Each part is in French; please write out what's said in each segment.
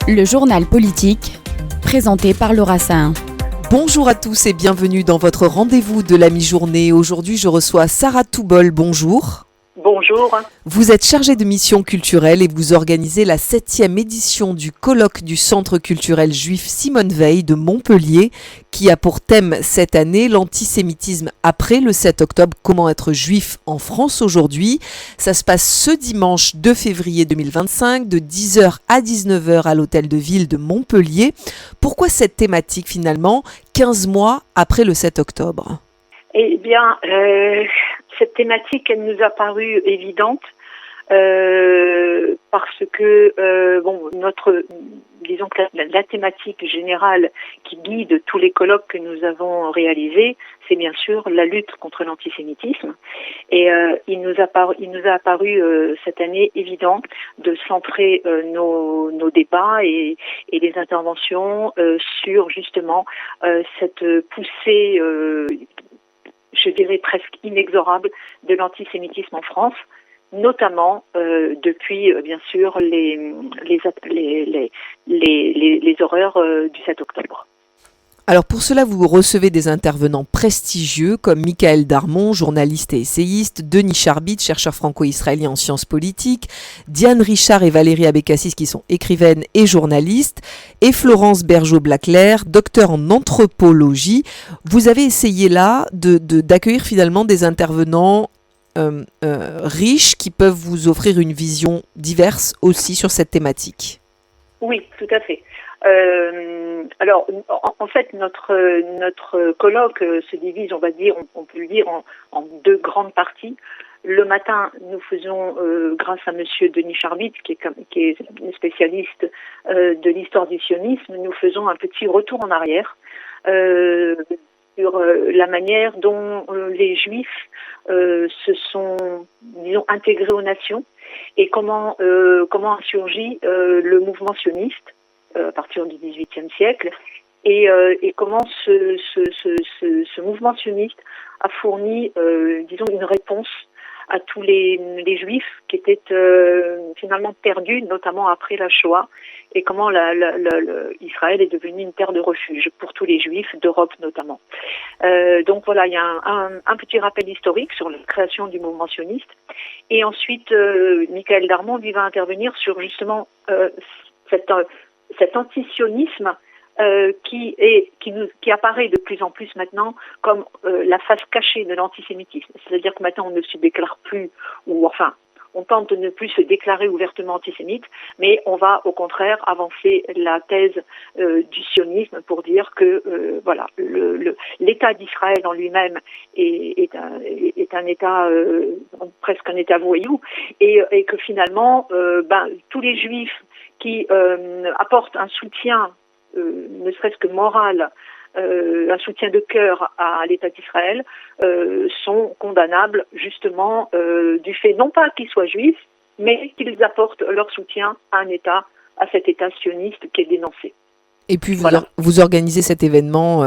Le journal politique, présenté par Laura Sahin. Bonjour à tous et bienvenue dans votre rendez-vous de la mi-journée. Aujourd'hui, je reçois Sarah Toubol. Bonjour. Bonjour. Vous êtes chargée de mission culturelle et vous organisez la 7e édition du colloque du Centre culturel juif Simone Veil de Montpellier, qui a pour thème cette année l'antisémitisme après le 7 octobre, comment être juif en France aujourd'hui. Ça se passe ce dimanche 2 février 2025 de 10h à 19h à l'hôtel de ville de Montpellier. Pourquoi cette thématique finalement 15 mois après le 7 octobre ? Eh bien, cette thématique, elle nous a paru évidente parce que disons que la thématique générale qui guide tous les colloques que nous avons réalisés, c'est bien sûr la lutte contre l'antisémitisme. Et il nous a apparu cette année évident de centrer nos débats et les interventions sur justement cette poussée je dirais presque inexorable de l'antisémitisme en France, notamment depuis bien sûr les horreurs du 7 octobre. Alors pour cela, vous recevez des intervenants prestigieux comme Michael Darmon, journaliste et essayiste, Denis Charbit, chercheur franco-israélien en sciences politiques, Diane Richard et Valérie Abécassis qui sont écrivaines et journalistes, et Florence Bergeau-Blaclair, docteur en anthropologie. Vous avez essayé là d'accueillir finalement des intervenants riches qui peuvent vous offrir une vision diverse aussi sur cette thématique. Oui, tout à fait. Alors, en fait, notre colloque se divise, on va dire, on peut le dire, en deux grandes parties. Le matin, nous faisons, grâce à Monsieur Denis Charbit, qui est spécialiste de l'histoire du sionisme, nous faisons un petit retour en arrière sur la manière dont les Juifs se sont, disons, intégrés aux nations et comment a surgi le mouvement sioniste à partir du XVIIIe siècle, et comment ce mouvement sioniste a fourni, disons, une réponse à tous les Juifs qui étaient finalement perdus, notamment après la Shoah, et comment Israël est devenu une terre de refuge pour tous les Juifs d'Europe notamment. Donc voilà, il y a un petit rappel historique sur la création du mouvement sioniste, et ensuite Michael Darmon lui va intervenir sur justement cet antisionisme qui apparaît de plus en plus maintenant comme la face cachée de l'antisémitisme. C'est-à-dire que maintenant on ne se déclare plus, ou enfin on tente de ne plus se déclarer ouvertement antisémite, mais on va au contraire avancer la thèse du sionisme pour dire que voilà, l'État d'Israël en lui-même est un État presque un État voyou, et que finalement tous les Juifs qui apportent un soutien, ne serait-ce que moral, un soutien de cœur à l'État d'Israël, sont condamnables justement du fait non pas qu'ils soient juifs, mais qu'ils apportent leur soutien à cet État sioniste qui est dénoncé. Et puis vous organisez cet événement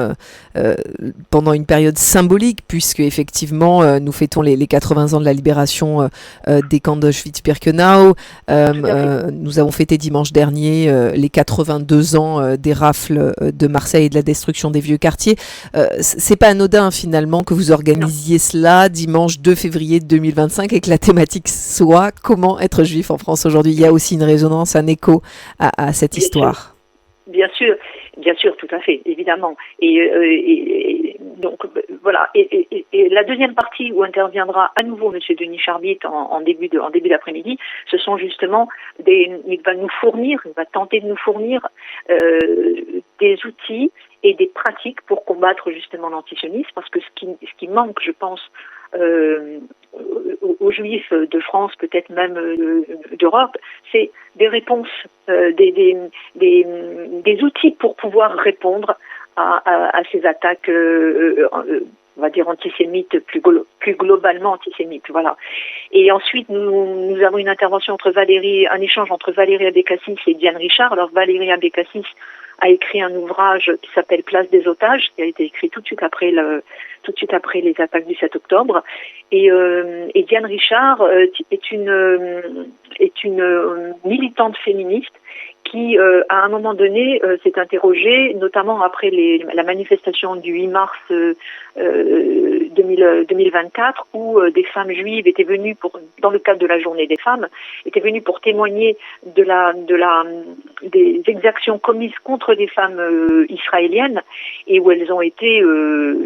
pendant une période symbolique, puisque effectivement nous fêtons les 80 ans de la libération des camps d'Auschwitz-Birkenau. Nous avons fêté dimanche dernier les 82 ans des rafles de Marseille et de la destruction des vieux quartiers. C'est pas anodin finalement que vous organisiez cela dimanche 2 février 2025 et que la thématique soit comment être juif en France aujourd'hui. Il y a aussi une résonance, un écho à cette histoire. Bien sûr, tout à fait, évidemment. Et donc voilà. Et la deuxième partie où interviendra à nouveau Monsieur Denis Charbit en début d'après-midi, ce sont justement il va tenter de nous fournir des outils et des pratiques pour combattre justement l'antisionisme, parce que ce qui manque, je pense, aux Juifs de France, peut-être même d'Europe, c'est des réponses, des outils pour pouvoir répondre à ces attaques, on va dire antisémites, plus globalement antisémites, voilà. Et ensuite, nous avons un échange entre Valérie Abécassis et Diane Richard. Alors Valérie Abécassis a écrit un ouvrage qui s'appelle Place des otages, qui a été écrit tout de suite après les attaques du 7 octobre. Et Diane Richard est une militante féministe qui, à un moment donné, s'est interrogé, notamment après la manifestation du 8 mars 2024, où des femmes juives étaient venues dans le cadre de la Journée des femmes, étaient venues pour témoigner des exactions commises contre des femmes israéliennes, et où elles ont été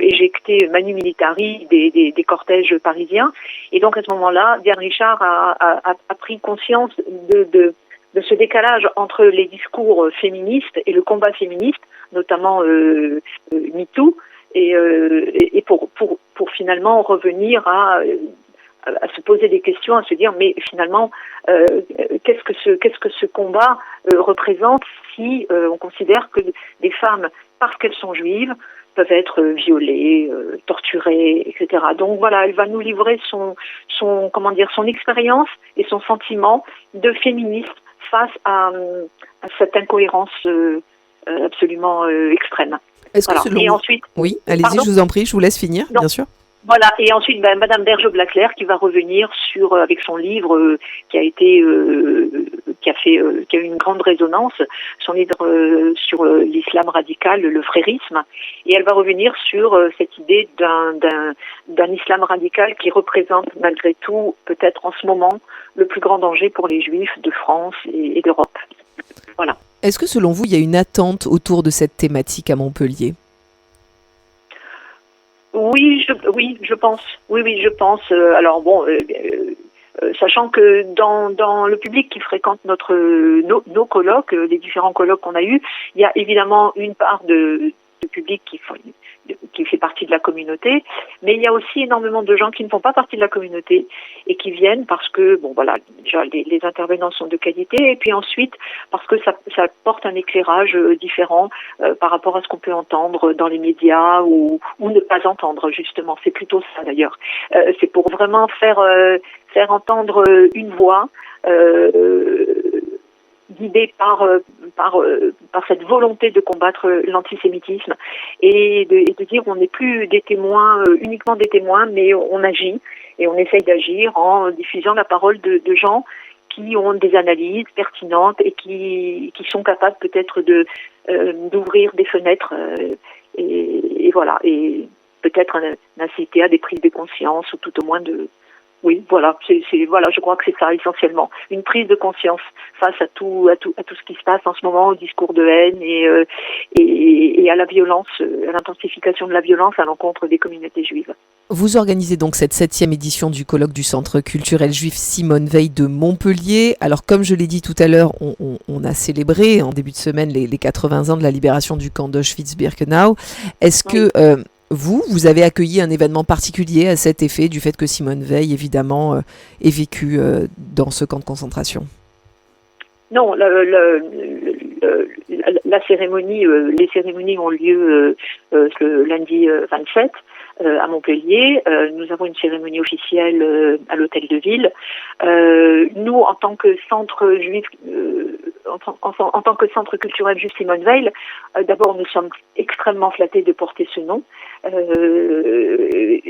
éjectées manu militari des cortèges parisiens. Et donc à ce moment-là, Diane Richard a pris conscience de ce décalage entre les discours féministes et le combat féministe, notamment MeToo, et pour finalement revenir à se poser des questions, à se dire mais finalement qu'est-ce que ce combat représente si on considère que des femmes, parce qu'elles sont juives, peuvent être violées, torturées, etc. Donc voilà, elle va nous livrer son expérience et son sentiment de féministe face à cette incohérence absolument extrême. Est-ce que voilà. Et ensuite, oui, allez-y, je vous en prie, je vous laisse finir, non. Bien sûr. Voilà, et ensuite Madame Bergeau-Blaclair qui va revenir avec son livre qui a eu une grande résonance, son livre sur l'islam radical, le frérisme, et elle va revenir sur cette idée d'un islam radical qui représente malgré tout, peut-être en ce moment, le plus grand danger pour les Juifs de France et d'Europe. Voilà. Est-ce que selon vous, il y a une attente autour de cette thématique à Montpellier ? Oui, je pense. Oui, je pense. Alors bon, sachant que dans le public qui fréquente nos colloques, les différents colloques qu'on a eus, il y a évidemment une part de public qui fait partie de la communauté, mais il y a aussi énormément de gens qui ne font pas partie de la communauté et qui viennent parce que, bon voilà, déjà les intervenants sont de qualité, et puis ensuite parce que ça porte un éclairage différent par rapport à ce qu'on peut entendre dans les médias ou ne pas entendre, justement. C'est plutôt ça d'ailleurs. C'est pour vraiment faire entendre une voix guidée par cette volonté de combattre l'antisémitisme et de dire on n'est plus des témoins, uniquement des témoins, mais on agit et on essaye d'agir en diffusant la parole de gens qui ont des analyses pertinentes et qui sont capables peut-être d'ouvrir des fenêtres et voilà, et peut-être inciter à des prises de conscience ou tout au moins oui, voilà, voilà, je crois que c'est ça essentiellement, une prise de conscience face à tout ce qui se passe en ce moment, au discours de haine et à la violence, à l'intensification de la violence à l'encontre des communautés juives. Vous organisez donc cette 7e édition du colloque du Centre culturel juif Simone Veil de Montpellier. Alors comme je l'ai dit tout à l'heure, on a célébré en début de semaine les 80 ans de la libération du camp d'Auschwitz-Birkenau. Est-ce que vous avez accueilli un événement particulier à cet effet du fait que Simone Veil, évidemment, ait vécu dans ce camp de concentration ? Non, la cérémonie, les cérémonies ont lieu le lundi 27 à Montpellier. Nous avons une cérémonie officielle à l'hôtel de ville. Nous, en tant que centre juif, en tant que centre culturel juif Simone Veil, d'abord nous sommes extrêmement flattés de porter ce nom.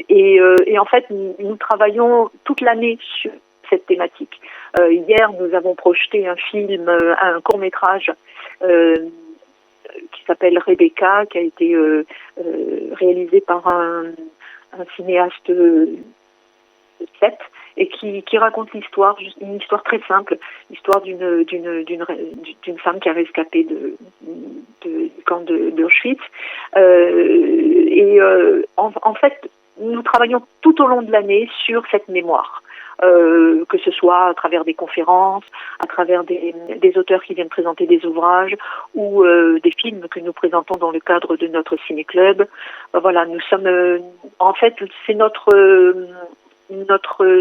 Et en fait, nous travaillons toute l'année sur cette thématique. Hier, nous avons projeté un film, un court-métrage qui s'appelle Rebecca, qui a été réalisé par un cinéaste set et qui raconte l'histoire, une histoire très simple, l'histoire d'une femme qui a rescapé du camp d'Auschwitz. En fait, nous travaillons tout au long de l'année sur cette mémoire. Que ce soit à travers des conférences, à travers des auteurs qui viennent présenter des ouvrages ou des films que nous présentons dans le cadre de notre ciné-club. Voilà, nous sommes... en fait, c'est notre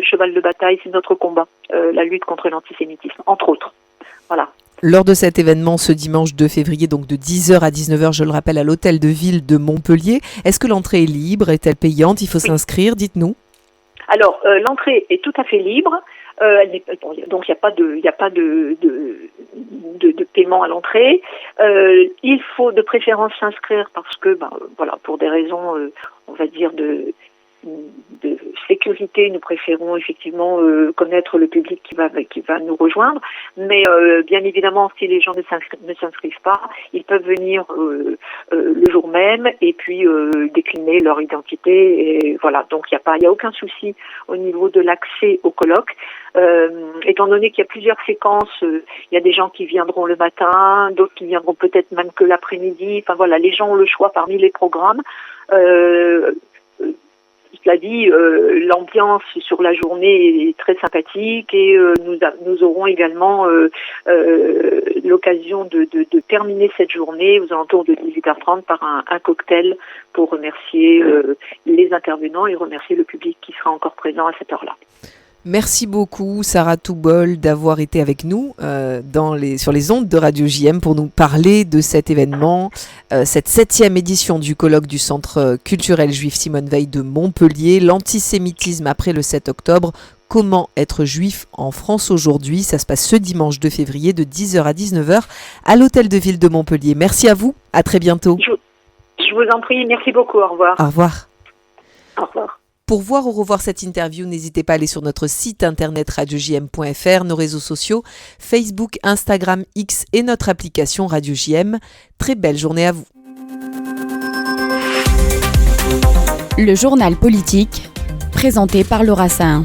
cheval de bataille, c'est notre combat, la lutte contre l'antisémitisme, entre autres. Voilà. Lors de cet événement, ce dimanche 2 février, donc de 10h à 19h, je le rappelle, à l'hôtel de ville de Montpellier, est-ce que l'entrée est libre? Est-elle payante? Il faut s'inscrire, dites-nous. Alors, l'entrée est tout à fait libre. Donc, il n'y a pas de paiement à l'entrée. Il faut de préférence s'inscrire parce que, voilà, pour des raisons, on va dire de sécurité, nous préférons effectivement connaître le public qui va nous rejoindre. Mais bien évidemment, si les gens ne s'inscrivent pas, ils peuvent venir le jour même et puis décliner leur identité. Et voilà, donc il y a aucun souci au niveau de l'accès au colloque. Étant donné qu'il y a plusieurs séquences, il y a des gens qui viendront le matin, d'autres qui viendront peut-être même que l'après-midi. Enfin voilà, les gens ont le choix parmi les programmes. Cela dit, l'ambiance sur la journée est très sympathique et nous aurons également l'occasion de terminer cette journée aux alentours de 18h30 par un cocktail pour remercier les intervenants et remercier le public qui sera encore présent à cette heure-là. Merci beaucoup Sarah Toubol d'avoir été avec nous sur les ondes de Radio JM pour nous parler de cet événement, cette 7e édition du colloque du Centre culturel juif Simone Veil de Montpellier, l'antisémitisme après le 7 octobre, comment être juif en France aujourd'hui. Ça se passe ce dimanche 2 février de 10h à 19h à l'Hôtel de Ville de Montpellier. Merci à vous, à très bientôt. Je vous en prie, merci beaucoup, au revoir. Au revoir. Au revoir. Pour voir ou revoir cette interview, n'hésitez pas à aller sur notre site internet radiojm.fr, nos réseaux sociaux, Facebook, Instagram, X et notre application Radio JM. Très belle journée à vous. Le journal politique, présenté par Laura Saint.